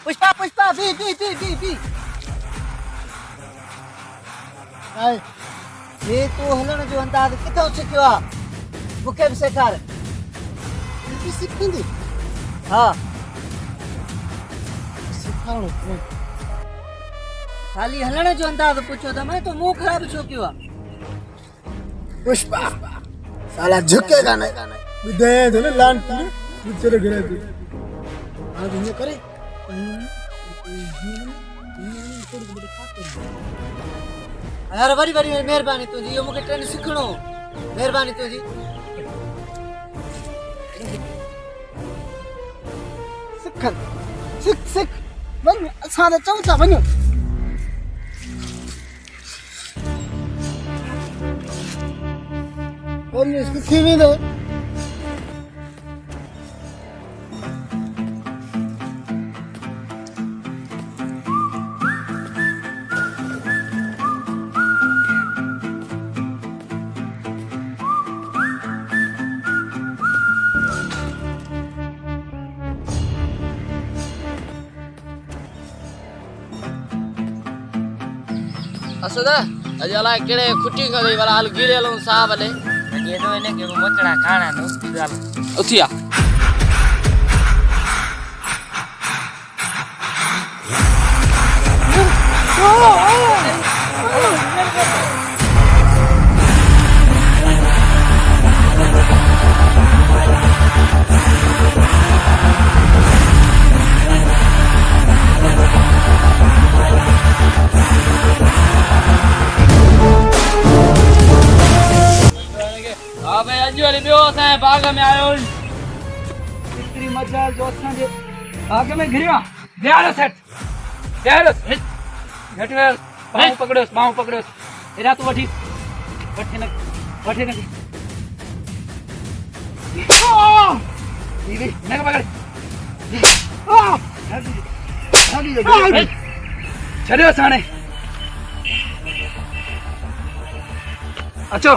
पुष्पा पुष्पा बी बी बी बी बी हाय ये तू हलण जो अंदाज़ किथों सिखियो आहे मूंखे बि सेखार बि सिखंदी हा सिखाणो कोन खाली हलण जो अंदाज़ पुछो त मैं तो मुंह ख़राब छो कयो आहे पुष्पा साला झुकेगा नहीं ॿुधायां थो न लान पूरे वीचारो घरे ते हां तो हीअं करे यार वरी वरी महिरबानी तुंहिंजी इहो मूंखे ट्रेन सिखणो महिरबानी तुंहिंजी सिखनि सिख सिख वञ असां त चऊं था वञो वञ सिखी वेंदो असदा अजला केड़े खुटी गई वाला हाल गिरे लो सा वाले ये तो इन्हें के मोचड़ा खाना नो उथिया भाई अज वाली बियो असां बाग में आयो इतनी मजा जो असां जे बाग में घिरिया बेहारो सेट बेहारो घटवे पाऊ पकड़ो एरा तू वठी वठी न दीदी ने पकड़ छड़ियो साणे अचो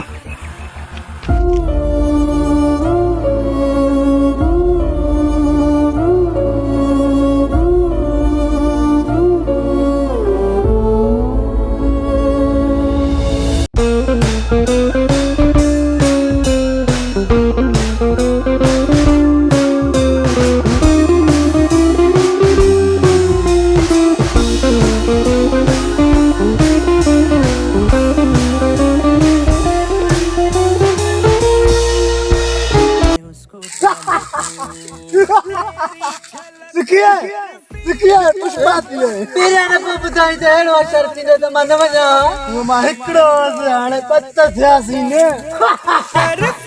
सिखिया पुष्पा थी तेरे ने को ॿुधाई त अहिड़ो असरु थींदो त मां न वञा मां हिकिड़ो हाणे पत थियासीं न